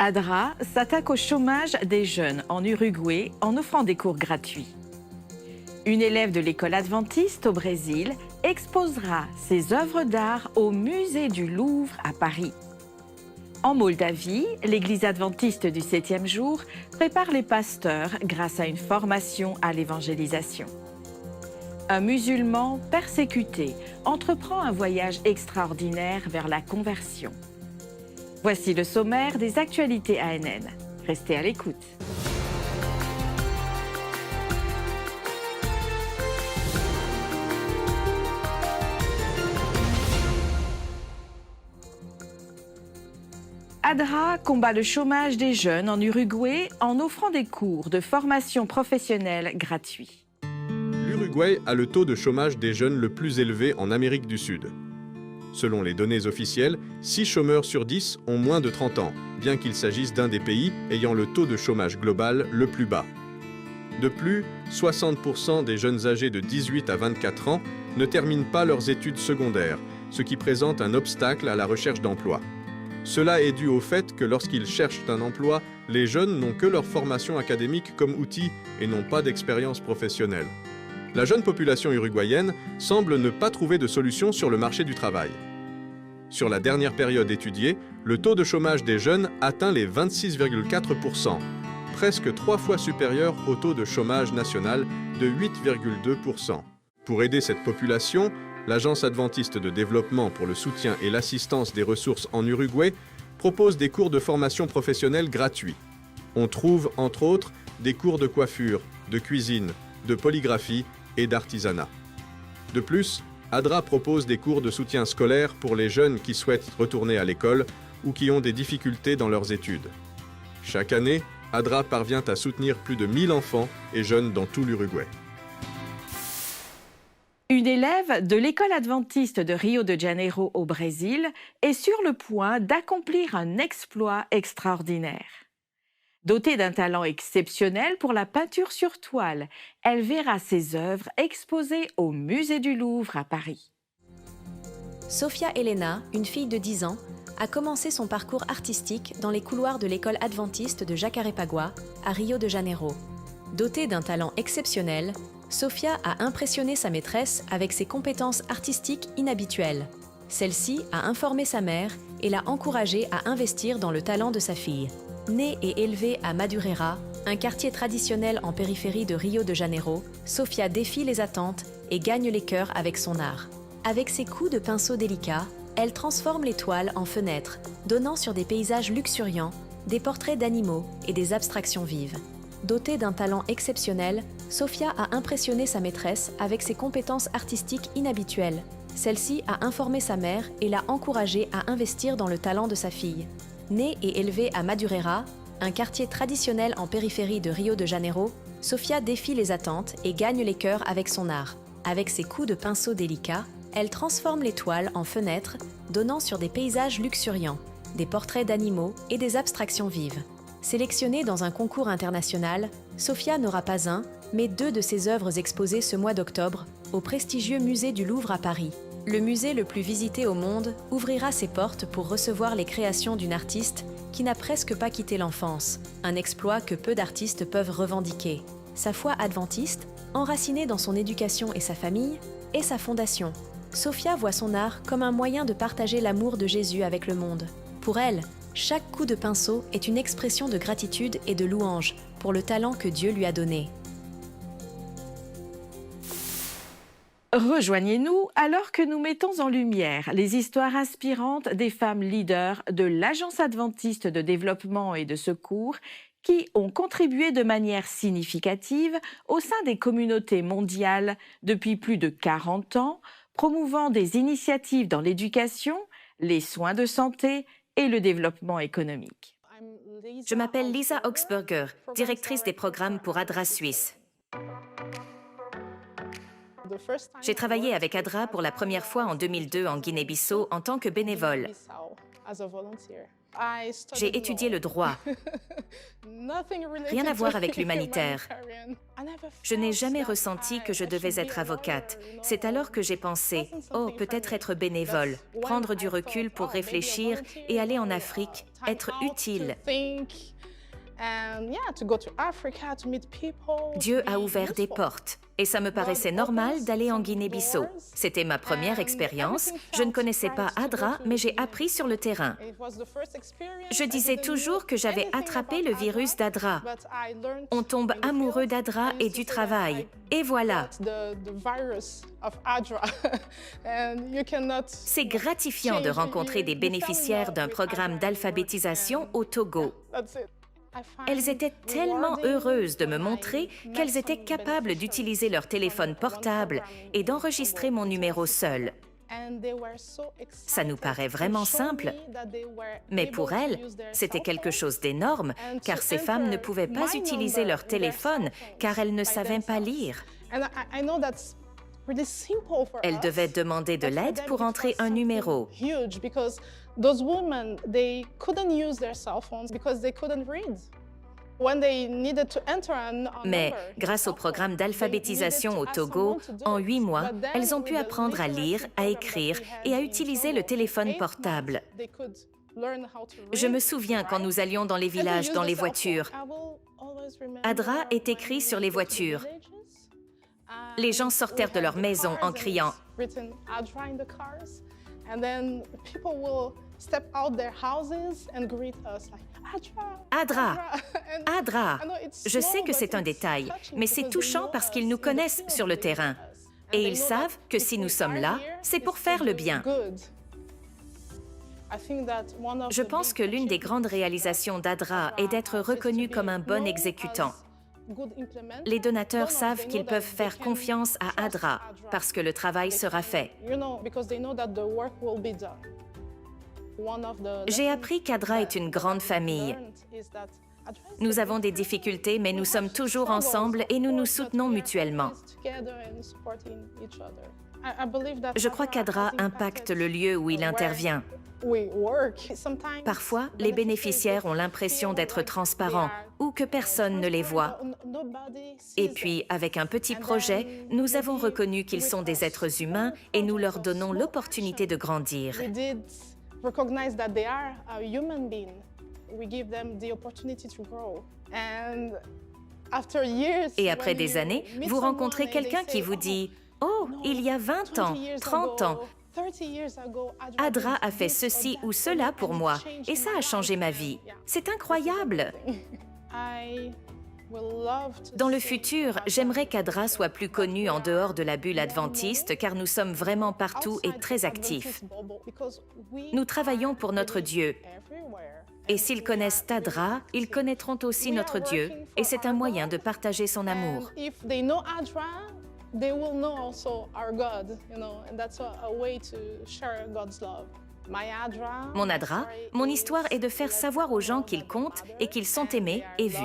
ADRA s'attaque au chômage des jeunes en Uruguay en offrant des cours gratuits. Une élève de l'école adventiste au Brésil exposera ses œuvres d'art au musée du Louvre à Paris. En Moldavie, l'église adventiste du 7e jour prépare les pasteurs grâce à une formation à l'évangélisation. Un musulman persécuté entreprend un voyage extraordinaire vers la conversion. Voici le sommaire des actualités ANN. Restez à l'écoute. ADRA combat le chômage des jeunes en Uruguay en offrant des cours de formation professionnelle gratuits. L'Uruguay a le taux de chômage des jeunes le plus élevé en Amérique du Sud. Selon les données officielles, 6 chômeurs sur 10 ont moins de 30 ans, bien qu'il s'agisse d'un des pays ayant le taux de chômage global le plus bas. De plus, 60% des jeunes âgés de 18 à 24 ans ne terminent pas leurs études secondaires, ce qui présente un obstacle à la recherche d'emploi. Cela est dû au fait que lorsqu'ils cherchent un emploi, les jeunes n'ont que leur formation académique comme outil et n'ont pas d'expérience professionnelle. La jeune population uruguayenne semble ne pas trouver de solution sur le marché du travail. Sur la dernière période étudiée, le taux de chômage des jeunes atteint les 26,4%, presque 3 fois supérieur au taux de chômage national de 8,2%. Pour aider cette population, l'Agence adventiste de développement pour le soutien et l'assistance des ressources en Uruguay propose des cours de formation professionnelle gratuits. On trouve, entre autres, des cours de coiffure, de cuisine, de polygraphie et d'artisanat. De plus, ADRA propose des cours de soutien scolaire pour les jeunes qui souhaitent retourner à l'école ou qui ont des difficultés dans leurs études. Chaque année, ADRA parvient à soutenir plus de 1000 enfants et jeunes dans tout l'Uruguay. Une élève de l'école adventiste de Rio de Janeiro au Brésil est sur le point d'accomplir un exploit extraordinaire. Dotée d'un talent exceptionnel pour la peinture sur toile, elle verra ses œuvres exposées au musée du Louvre à Paris. Sofia Helena, une fille de 10 ans, a commencé son parcours artistique dans les couloirs de l'école adventiste de Jacarepaguá, à Rio de Janeiro. Dotée d'un talent exceptionnel, Sofia a impressionné sa maîtresse avec ses compétences artistiques inhabituelles. Celle-ci a informé sa mère et l'a encouragée à investir dans le talent de sa fille. Née et élevée à Madureira, un quartier traditionnel en périphérie de Rio de Janeiro, Sofia défie les attentes et gagne les cœurs avec son art. Avec ses coups de pinceau délicats, elle transforme les toiles en fenêtres, donnant sur des paysages luxuriants, des portraits d'animaux et des abstractions vives. Dotée d'un talent exceptionnel, Sofia a impressionné sa maîtresse avec ses compétences artistiques inhabituelles. Celle-ci a informé sa mère et l'a encouragée à investir dans le talent de sa fille. Née et élevée à Madureira, un quartier traditionnel en périphérie de Rio de Janeiro, Sofia défie les attentes et gagne les cœurs avec son art. Avec ses coups de pinceau délicats, elle transforme les toiles en fenêtres, donnant sur des paysages luxuriants, des portraits d'animaux et des abstractions vives. Sélectionnée dans un concours international, Sofia n'aura pas un, mais 2 de ses œuvres exposées ce mois d'octobre au prestigieux musée du Louvre à Paris. Le musée le plus visité au monde ouvrira ses portes pour recevoir les créations d'une artiste qui n'a presque pas quitté l'enfance, un exploit que peu d'artistes peuvent revendiquer. Sa foi adventiste, enracinée dans son éducation et sa famille, est sa fondation. Sofia voit son art comme un moyen de partager l'amour de Jésus avec le monde. Pour elle, chaque coup de pinceau est une expression de gratitude et de louange pour le talent que Dieu lui a donné. Rejoignez-nous alors que nous mettons en lumière les histoires inspirantes des femmes leaders de l'Agence adventiste de développement et de secours qui ont contribué de manière significative au sein des communautés mondiales depuis plus de 40 ans, promouvant des initiatives dans l'éducation, les soins de santé et le développement économique. Je m'appelle Lisa Augsburger, directrice des programmes pour ADRA Suisse. J'ai travaillé avec ADRA pour la première fois en 2002 en Guinée-Bissau en tant que bénévole. J'ai étudié le droit. Rien à voir avec l'humanitaire. Je n'ai jamais ressenti que je devais être avocate. C'est alors que j'ai pensé, oh, peut-être être bénévole, prendre du recul pour réfléchir et aller en Afrique, être utile. Dieu a ouvert des portes et ça me paraissait normal d'aller en Guinée-Bissau. C'était ma première expérience. Je ne connaissais pas ADRA, mais j'ai appris sur le terrain. Je disais toujours que j'avais attrapé le virus d'ADRA. On tombe amoureux d'ADRA et du travail. Et voilà. C'est gratifiant de rencontrer des bénéficiaires d'un programme d'alphabétisation au Togo. Elles étaient tellement heureuses de me montrer qu'elles étaient capables d'utiliser leur téléphone portable et d'enregistrer mon numéro seul. Ça nous paraît vraiment simple, mais pour elles, c'était quelque chose d'énorme, car ces femmes ne pouvaient pas utiliser leur téléphone, car elles ne savaient pas lire. Elles devaient demander de l'aide pour entrer un numéro. Mais grâce au programme d'alphabétisation au Togo, en 8 mois, elles ont pu apprendre à lire, à écrire et à utiliser le téléphone portable. Je me souviens quand nous allions dans les villages, dans les voitures. ADRA est écrit sur les voitures. Les gens sortèrent de leur maison en criant « ADRA, ADRA ». Je sais que c'est un détail, mais c'est touchant parce qu'ils nous connaissent sur le terrain. Et ils savent que si nous sommes là, c'est pour faire le bien. Je pense que l'une des grandes réalisations d'ADRA est d'être reconnu comme un bon exécutant. Les donateurs savent qu'ils peuvent faire confiance à ADRA parce que le travail sera fait. J'ai appris qu'ADRA est une grande famille. Nous avons des difficultés, mais nous sommes toujours ensemble et nous nous soutenons mutuellement. Je crois qu'ADRA impacte le lieu où il intervient. Parfois, les bénéficiaires ont l'impression d'être transparents ou que personne ne les voit. Et puis, avec un petit projet, nous avons reconnu qu'ils sont des êtres humains et nous leur donnons l'opportunité de grandir. Et après des années, vous rencontrez quelqu'un qui vous dit « Oh, il y a 20 ans, 30 ans, ADRA a fait ceci ou cela pour moi et ça a changé ma vie. C'est incroyable! » Dans le futur, j'aimerais qu'ADRA soit plus connu en dehors de la bulle adventiste car nous sommes vraiment partout et très actifs. Nous travaillons pour notre Dieu. Et s'ils connaissent ADRA, ils connaîtront aussi notre Dieu et c'est un moyen de partager son amour. They will know also our God, and that's a way to share God's love. Mon ADRA, mon histoire est de faire savoir aux gens qu'ils comptent et qu'ils sont aimés et vus.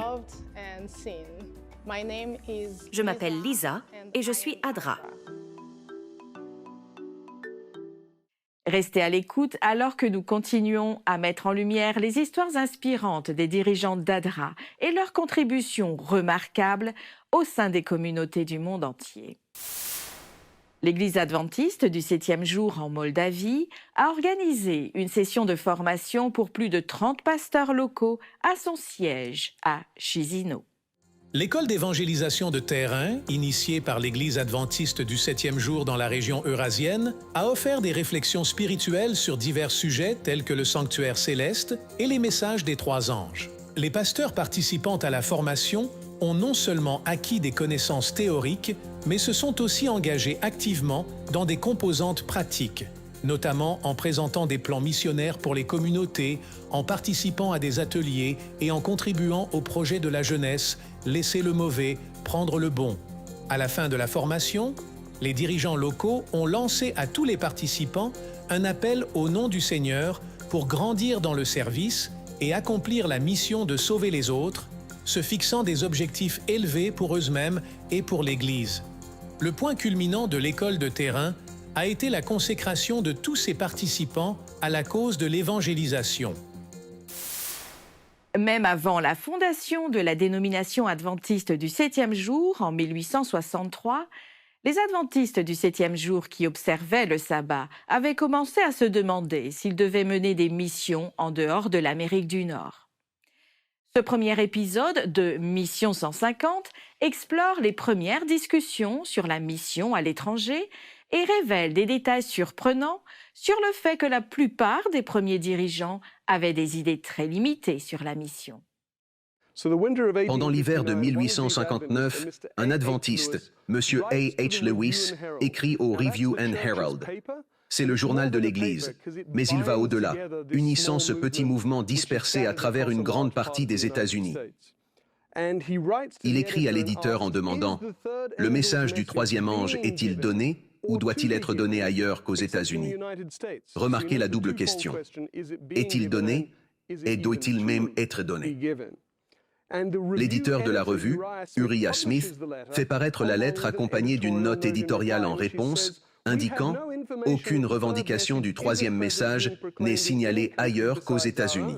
Je m'appelle Lisa et je suis ADRA. Restez à l'écoute alors que nous continuons à mettre en lumière les histoires inspirantes des dirigeants d'ADRA et leurs contributions remarquables au sein des communautés du monde entier. L'Église adventiste du 7e jour en Moldavie a organisé une session de formation pour plus de 30 pasteurs locaux à son siège à Chisinau. L'école d'évangélisation de terrain, initiée par l'Église adventiste du 7e jour dans la région eurasienne, a offert des réflexions spirituelles sur divers sujets tels que le sanctuaire céleste et les messages des 3 anges. Les pasteurs participant à la formation ont non seulement acquis des connaissances théoriques, mais se sont aussi engagés activement dans des composantes pratiques, notamment en présentant des plans missionnaires pour les communautés, en participant à des ateliers et en contribuant au projet de la jeunesse « Laisser le mauvais, prendre le bon ». À la fin de la formation, les dirigeants locaux ont lancé à tous les participants un appel au nom du Seigneur pour grandir dans le service et accomplir la mission de sauver les autres, se fixant des objectifs élevés pour eux-mêmes et pour l'Église. Le point culminant de l'école de terrain a été la consécration de tous ces participants à la cause de l'évangélisation. Même avant la fondation de la dénomination adventiste du 7e jour en 1863, les adventistes du 7e jour qui observaient le sabbat avaient commencé à se demander s'ils devaient mener des missions en dehors de l'Amérique du Nord. Ce premier épisode de Mission 150 explore les premières discussions sur la mission à l'étranger et révèle des détails surprenants sur le fait que la plupart des premiers dirigeants avaient des idées très limitées sur la mission. Pendant l'hiver de 1859, un adventiste, M. A. H. Lewis, écrit au Review and Herald. C'est le journal de l'Église, mais il va au-delà, unissant ce petit mouvement dispersé à travers une grande partie des États-Unis. Il écrit à l'éditeur en demandant « Le message du troisième ange est-il donné ou doit-il être donné ailleurs qu'aux États-Unis » Remarquez la double question. Est-il donné et doit-il même être donné? L'éditeur de la revue, Uriah Smith, fait paraître la lettre accompagnée d'une note éditoriale en réponse, indiquant « Aucune revendication du troisième message n'est signalée ailleurs qu'aux États-Unis ».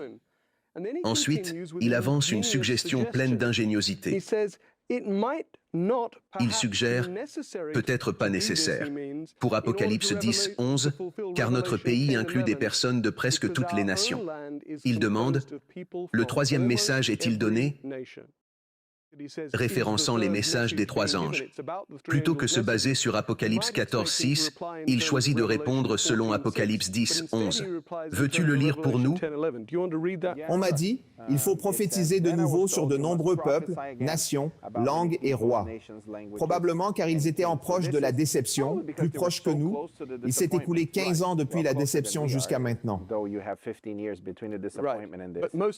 Ensuite, il avance une suggestion pleine d'ingéniosité. Il suggère « peut-être pas nécessaire » pour Apocalypse 10, 11, car notre pays inclut des personnes de presque toutes les nations. Il demande « Le troisième message est-il donné ?» référençant les messages des trois anges. Plutôt que se baser sur Apocalypse 14, 6, il choisit de répondre selon Apocalypse 10, 11. Veux-tu le lire pour nous? On m'a dit, il faut prophétiser de nouveau sur de nombreux peuples, nations, langues et rois. Probablement car ils étaient en proche de la déception, plus proches que nous. Il s'est écoulé 15 ans depuis la déception jusqu'à maintenant.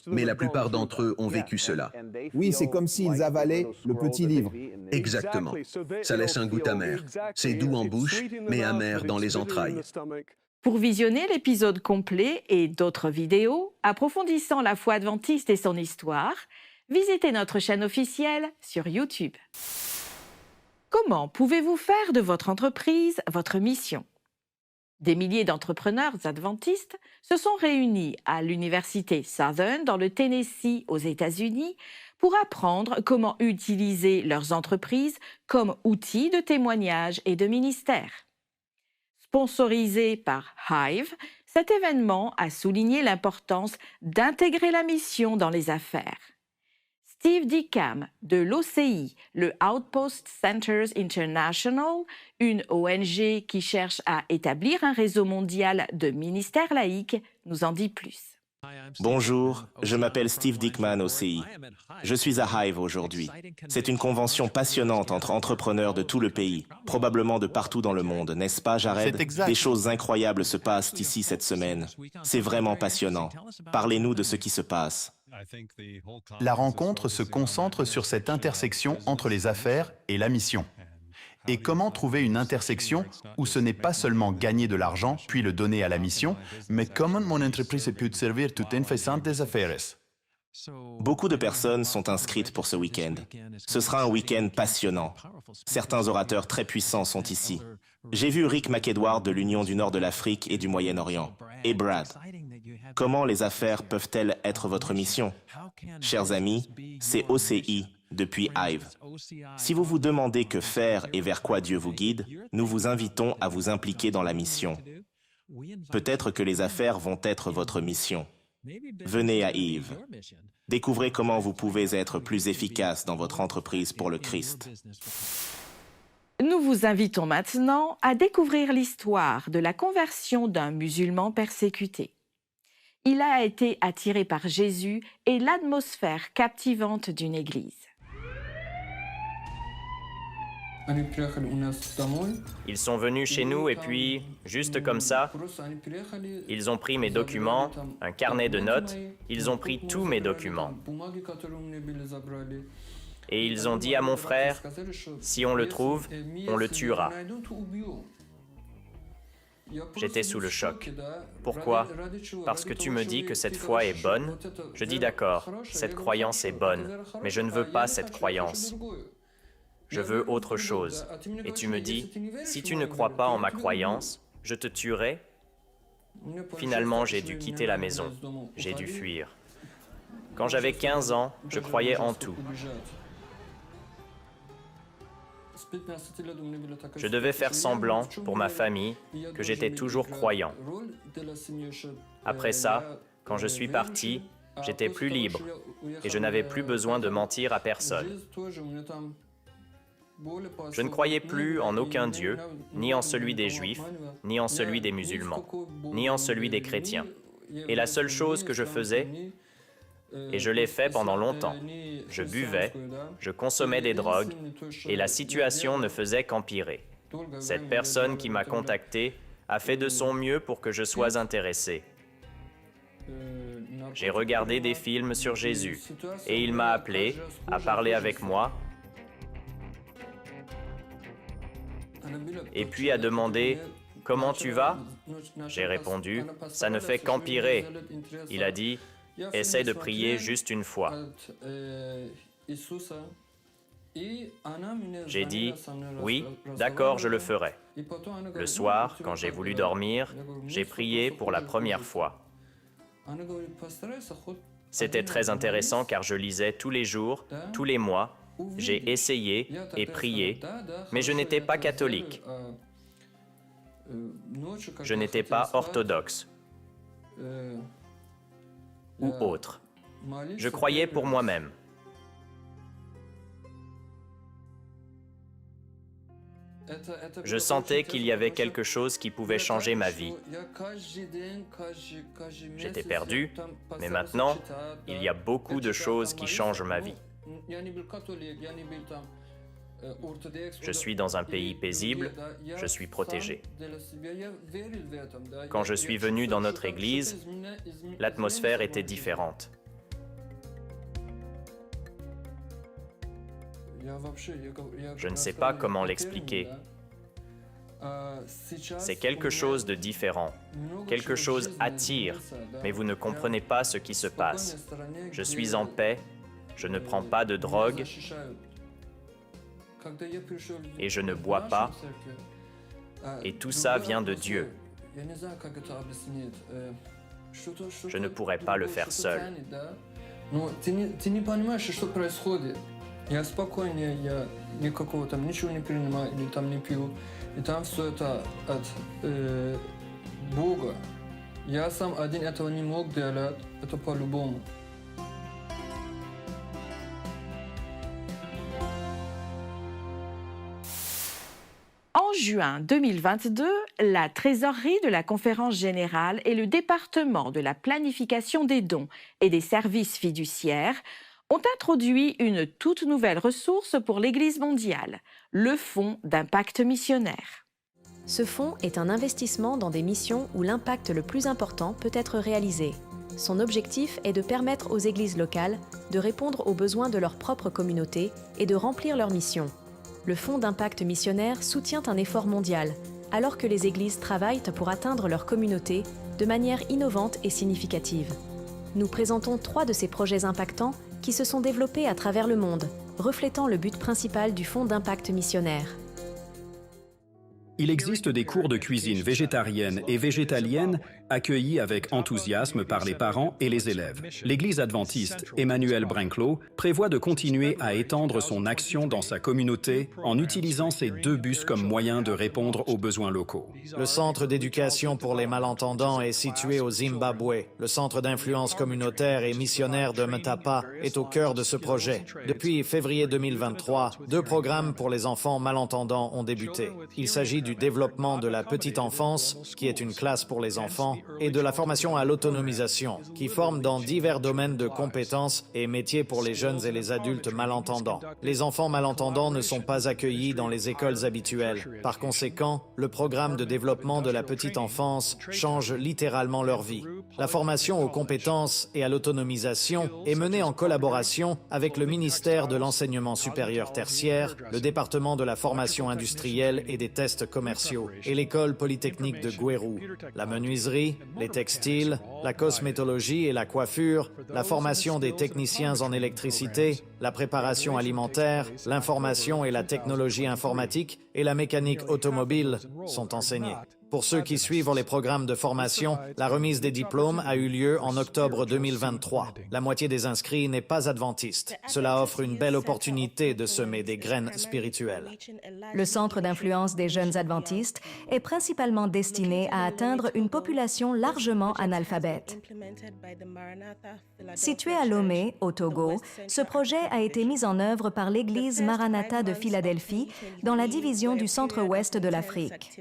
Mais la plupart d'entre eux ont vécu cela. Oui, c'est comme s'ils avalaient le petit livre. Exactement. Ça laisse un goût amer. C'est doux en bouche, mais amer dans les entrailles. Pour visionner l'épisode complet et d'autres vidéos approfondissant la foi adventiste et son histoire, visitez notre chaîne officielle sur YouTube. Comment pouvez-vous faire de votre entreprise votre mission? Des milliers d'entrepreneurs adventistes se sont réunis à l'Université Southern dans le Tennessee aux États-Unis pour apprendre comment utiliser leurs entreprises comme outils de témoignage et de ministère. Sponsorisé par Hive, cet événement a souligné l'importance d'intégrer la mission dans les affaires. Steve Dickham de l'OCI, le Outpost Centers International, une ONG qui cherche à établir un réseau mondial de ministères laïques, nous en dit plus. Bonjour, je m'appelle Steve Dickman, OCI. Je suis à Hive aujourd'hui. C'est une convention passionnante entre entrepreneurs de tout le pays, probablement de partout dans le monde, n'est-ce pas, Jared? Des choses incroyables se passent ici cette semaine. C'est vraiment passionnant. Parlez-nous de ce qui se passe. La rencontre se concentre sur cette intersection entre les affaires et la mission. Et comment trouver une intersection où ce n'est pas seulement gagner de l'argent puis le donner à la mission, mais comment mon entreprise peut servir tout en faisant des affaires. Beaucoup de personnes sont inscrites pour ce week-end. Ce sera un week-end passionnant. Certains orateurs très puissants sont ici. J'ai vu Rick McEdward de l'Union du Nord de l'Afrique et du Moyen-Orient. Et Brad. Comment les affaires peuvent-elles être votre mission? Chers amis, c'est OCI depuis Hive. Si vous vous demandez que faire et vers quoi Dieu vous guide, nous vous invitons à vous impliquer dans la mission. Peut-être que les affaires vont être votre mission. Venez à Hive. Découvrez comment vous pouvez être plus efficace dans votre entreprise pour le Christ. Nous vous invitons maintenant à découvrir l'histoire de la conversion d'un musulman persécuté. Il a été attiré par Jésus et l'atmosphère captivante d'une église. Ils sont venus chez nous et puis, juste comme ça, ils ont pris mes documents, un carnet de notes, ils ont pris tous mes documents. Et ils ont dit à mon frère, si on le trouve, on le tuera. J'étais sous le choc. Pourquoi? Parce que tu me dis que cette foi est bonne. Je dis d'accord, cette croyance est bonne, mais je ne veux pas cette croyance. Je veux autre chose. Et tu me dis, si tu ne crois pas en ma croyance, je te tuerai. Finalement, j'ai dû quitter la maison. J'ai dû fuir. Quand j'avais 15 ans, je croyais en tout. Je devais faire semblant, pour ma famille, que j'étais toujours croyant. Après ça, quand je suis parti, j'étais plus libre et je n'avais plus besoin de mentir à personne. Je ne croyais plus en aucun Dieu, ni en celui des Juifs, ni en celui des musulmans, ni en celui des chrétiens. Et la seule chose que je faisais, et je l'ai fait pendant longtemps, je buvais, je consommais des drogues, et la situation ne faisait qu'empirer. Cette personne qui m'a contacté a fait de son mieux pour que je sois intéressé. J'ai regardé des films sur Jésus, et il m'a appelé, a parlé avec moi, et puis a demandé « Comment tu vas ?» J'ai répondu « Ça ne fait qu'empirer. » Il a dit « Essaie de prier juste une fois. » J'ai dit « Oui, d'accord, je le ferai. » Le soir, quand j'ai voulu dormir, j'ai prié pour la première fois. C'était très intéressant car je lisais tous les jours, tous les mois. J'ai essayé et prié, mais je n'étais pas catholique. Je n'étais pas orthodoxe ou autre. Je croyais pour moi-même. Je sentais qu'il y avait quelque chose qui pouvait changer ma vie. J'étais perdu, mais maintenant, il y a beaucoup de choses qui changent ma vie. Je suis dans un pays paisible, je suis protégé. Quand je suis venu dans notre église, l'atmosphère était différente. Je ne sais pas comment l'expliquer. C'est quelque chose de différent. Quelque chose attire, mais vous ne comprenez pas ce qui se passe. Je suis en paix, je ne prends pas de drogue et je ne bois pas. Et tout ça vient de Dieu. Je ne pourrais pas le faire seul. Я спокойнее, я никакого там ничего не принимаю или там не пью. И там все это от Бога. Я сам один этого не мог делать, это по-любому. En juin 2022, la trésorerie de la Conférence générale et le département de la planification des dons et des services fiduciaires ont introduit une toute nouvelle ressource pour l'Église mondiale, le Fonds d'impact missionnaire. Ce fonds est un investissement dans des missions où l'impact le plus important peut être réalisé. Son objectif est de permettre aux églises locales de répondre aux besoins de leur propre communauté et de remplir leur mission. Le Fonds d'impact missionnaire soutient un effort mondial, alors que les églises travaillent pour atteindre leur communauté de manière innovante et significative. Nous présentons 3 de ces projets impactants qui se sont développés à travers le monde, reflétant le but principal du Fonds d'impact missionnaire. Il existe des cours de cuisine végétarienne et végétalienne accueillis avec enthousiasme par les parents et les élèves. L'Église adventiste Emmanuel Brinklow prévoit de continuer à étendre son action dans sa communauté en utilisant ces 2 bus comme moyen de répondre aux besoins locaux. Le centre d'éducation pour les malentendants est situé au Zimbabwe. Le centre d'influence communautaire et missionnaire de Mtapa est au cœur de ce projet. Depuis février 2023, 2 programmes pour les enfants malentendants ont débuté. Il s'agit du développement de la petite enfance, qui est une classe pour les enfants, et de la formation à l'autonomisation, qui forme dans divers domaines de compétences et métiers pour les jeunes et les adultes malentendants. Les enfants malentendants ne sont pas accueillis dans les écoles habituelles. Par conséquent, le programme de développement de la petite enfance change littéralement leur vie. La formation aux compétences et à l'autonomisation est menée en collaboration avec le ministère de l'Enseignement supérieur tertiaire, le département de la formation industrielle et des tests commerciaux et l'école polytechnique de Gweru. La menuiserie, les textiles, la cosmétologie et la coiffure, la formation des techniciens en électricité, la préparation alimentaire, l'information et la technologie informatique et la mécanique automobile sont enseignés. Pour ceux qui suivent les programmes de formation, la remise des diplômes a eu lieu en octobre 2023. La moitié des inscrits n'est pas adventiste. Cela offre une belle opportunité de semer des graines spirituelles. Le Centre d'influence des jeunes adventistes est principalement destiné à atteindre une population largement analphabète. Situé à Lomé, au Togo, ce projet a été mis en œuvre par l'Église Maranatha de Philadelphie dans la division du centre-ouest de l'Afrique.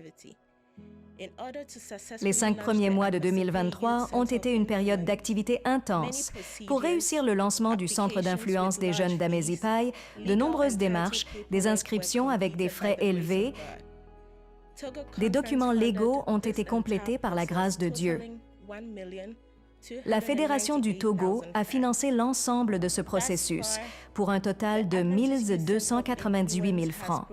Les 5 premiers mois de 2023 ont été une période d'activité intense. Pour réussir le lancement du Centre d'influence des jeunes d'Amézipaye, de nombreuses démarches, des inscriptions avec des frais élevés, des documents légaux ont été complétés par la grâce de Dieu. La Fédération du Togo a financé l'ensemble de ce processus, pour un total de 1 298 000 francs.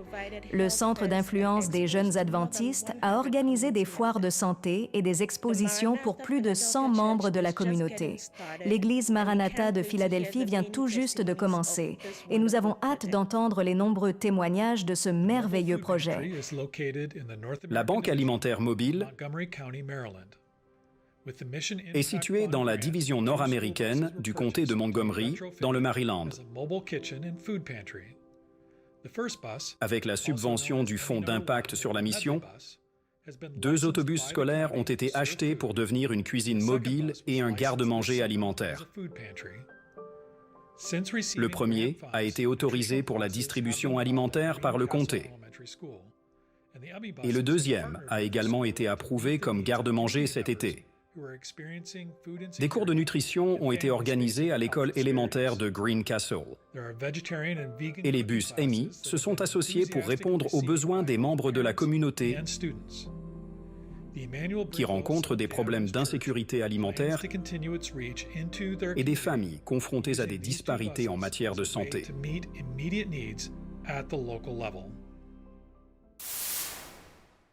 Le Centre d'influence des jeunes adventistes a organisé des foires de santé et des expositions pour plus de 100 membres de la communauté. L'Église Maranatha de Philadelphie vient tout juste de commencer, et nous avons hâte d'entendre les nombreux témoignages de ce merveilleux projet. La Banque alimentaire mobile est située dans la division nord-américaine du comté de Montgomery, dans le Maryland. Avec la subvention du Fonds d'impact sur la mission, 2 autobus scolaires ont été achetés pour devenir une cuisine mobile et un garde-manger alimentaire. Le premier a été autorisé pour la distribution alimentaire par le comté. Et le deuxième a également été approuvé comme garde-manger cet été. Des cours de nutrition ont été organisés à l'école élémentaire de Greencastle. Et les bus EMI se sont associés pour répondre aux besoins des membres de la communauté qui rencontrent des problèmes d'insécurité alimentaire et des familles confrontées à des disparités en matière de santé.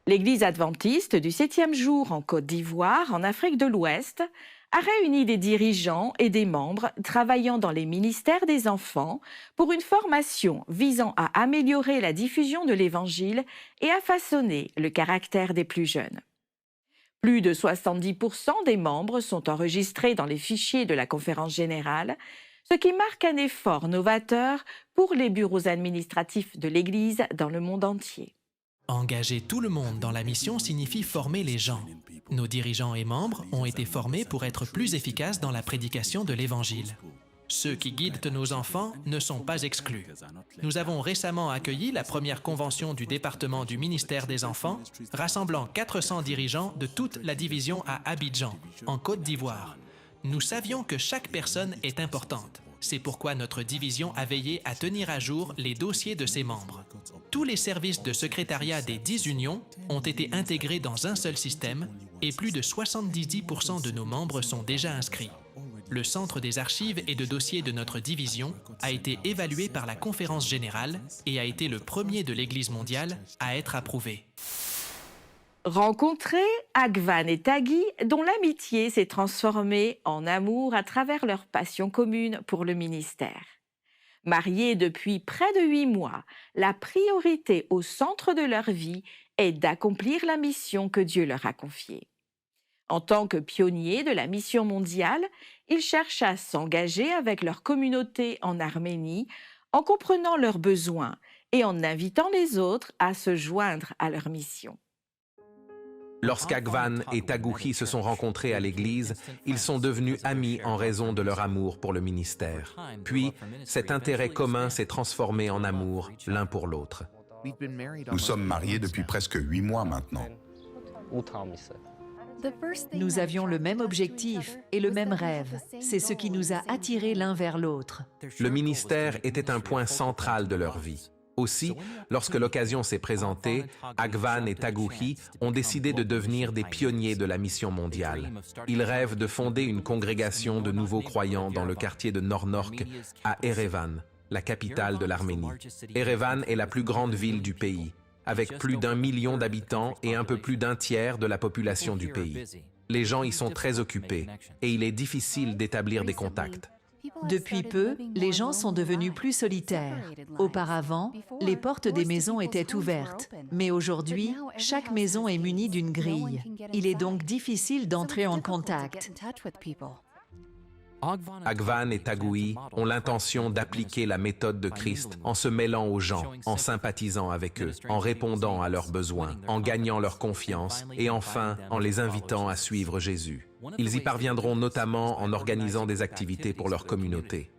L'Église adventiste du 7e jour en Côte d'Ivoire, en Afrique de l'Ouest, a réuni des dirigeants et des membres travaillant dans les ministères des enfants pour une formation visant à améliorer la diffusion de l'Évangile et à façonner le caractère des plus jeunes. Plus de 70% des membres sont enregistrés dans les fichiers de la Conférence générale, ce qui marque un effort novateur pour les bureaux administratifs de l'Église dans le monde entier. Engager tout le monde dans la mission signifie former les gens. Nos dirigeants et membres ont été formés pour être plus efficaces dans la prédication de l'Évangile. Ceux qui guident nos enfants ne sont pas exclus. Nous avons récemment accueilli la première convention du département du ministère des Enfants, rassemblant 400 dirigeants de toute la division à Abidjan, en Côte d'Ivoire. Nous savions que chaque personne est importante. C'est pourquoi notre division a veillé à tenir à jour les dossiers de ses membres. Tous les services de secrétariat des 10 unions ont été intégrés dans un seul système et plus de 70% de nos membres sont déjà inscrits. Le centre des archives et de dossiers de notre division a été évalué par la Conférence générale et a été le premier de l'Église mondiale à être approuvé. Rencontrer Agvan et Tagui, dont l'amitié s'est transformée en amour à travers leur passion commune pour le ministère. Mariés depuis près de 8 mois, la priorité au centre de leur vie est d'accomplir la mission que Dieu leur a confiée. En tant que pionniers de la mission mondiale, ils cherchent à s'engager avec leur communauté en Arménie en comprenant leurs besoins et en invitant les autres à se joindre à leur mission. Lorsqu'Agvan et Taguhi se sont rencontrés à l'église, ils sont devenus amis en raison de leur amour pour le ministère. Puis, cet intérêt commun s'est transformé en amour l'un pour l'autre. Nous sommes mariés depuis presque 8 mois maintenant. Nous avions le même objectif et le même rêve. C'est ce qui nous a attirés l'un vers l'autre. Le ministère était un point central de leur vie. Aussi, lorsque l'occasion s'est présentée, Agvan et Taguhi ont décidé de devenir des pionniers de la mission mondiale. Ils rêvent de fonder une congrégation de nouveaux croyants dans le quartier de Nornork, à Erevan, la capitale de l'Arménie. Erevan est la plus grande ville du pays, avec plus d'1 million d'habitants et un peu plus d'un tiers de la population du pays. Les gens y sont très occupés et il est difficile d'établir des contacts. Depuis peu, les gens sont devenus plus solitaires. Auparavant, les portes des maisons étaient ouvertes, mais aujourd'hui, chaque maison est munie d'une grille. Il est donc difficile d'entrer en contact. Agvan et Tagoui ont l'intention d'appliquer la méthode de Christ en se mêlant aux gens, en sympathisant avec eux, en répondant à leurs besoins, en gagnant leur confiance et enfin en les invitant à suivre Jésus. Ils y parviendront notamment en organisant des activités pour leur communauté.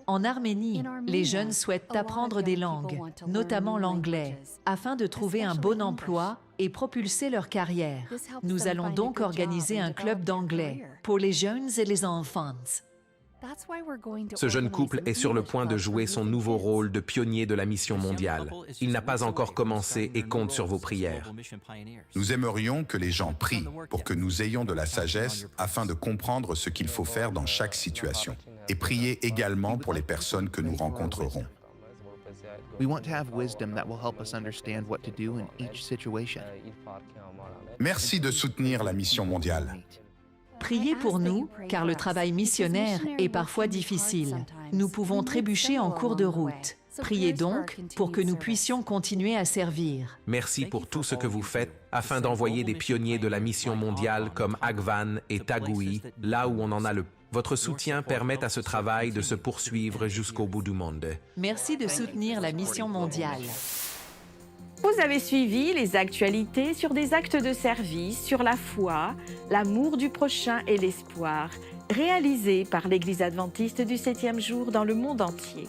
En Arménie, les jeunes souhaitent apprendre des langues, notamment l'anglais, afin de trouver un bon emploi et propulser leur carrière. Nous allons donc organiser un club d'anglais pour les jeunes et les enfants. Ce jeune couple est sur le point de jouer son nouveau rôle de pionnier de la mission mondiale. Il n'a pas encore commencé et compte sur vos prières. Nous aimerions que les gens prient pour que nous ayons de la sagesse afin de comprendre ce qu'il faut faire dans chaque situation. Et prier également pour les personnes que nous rencontrerons. Merci de soutenir la mission mondiale. Priez pour nous, car le travail missionnaire est parfois difficile. Nous pouvons trébucher en cours de route. Priez donc pour que nous puissions continuer à servir. Merci pour tout ce que vous faites afin d'envoyer des pionniers de la mission mondiale comme Agvan et Tagoui, là où on en a le. Votre soutien permet à ce travail de se poursuivre jusqu'au bout du monde. Merci de soutenir la mission mondiale. Vous avez suivi les actualités sur des actes de service, sur la foi, l'amour du prochain et l'espoir, réalisés par l'Église adventiste du 7e jour dans le monde entier.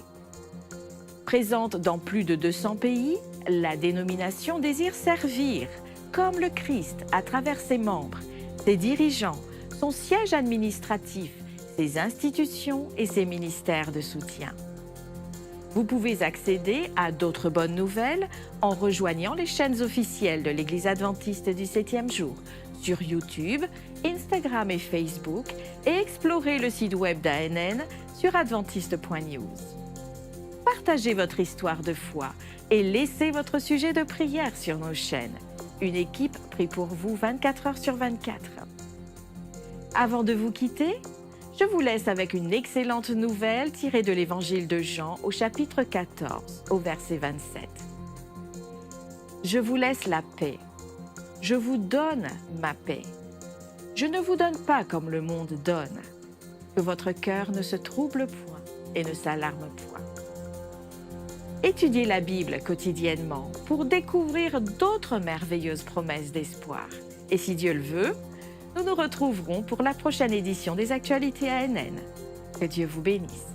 Présente dans plus de 200 pays, la dénomination désire servir, comme le Christ, à travers ses membres, ses dirigeants, son siège administratif, ses institutions et ses ministères de soutien. Vous pouvez accéder à d'autres bonnes nouvelles en rejoignant les chaînes officielles de l'Église adventiste du 7e jour sur YouTube, Instagram et Facebook et explorer le site web d'ANN sur adventiste.news. Partagez votre histoire de foi et laissez votre sujet de prière sur nos chaînes. Une équipe prie pour vous 24 heures sur 24. Avant de vous quitter, je vous laisse avec une excellente nouvelle tirée de l'Évangile de Jean au chapitre 14, au verset 27. Je vous laisse la paix. Je vous donne ma paix. Je ne vous donne pas comme le monde donne. Que votre cœur ne se trouble point et ne s'alarme point. Étudiez la Bible quotidiennement pour découvrir d'autres merveilleuses promesses d'espoir. Et si Dieu le veut, nous nous retrouverons pour la prochaine édition des Actualités ANN. Que Dieu vous bénisse.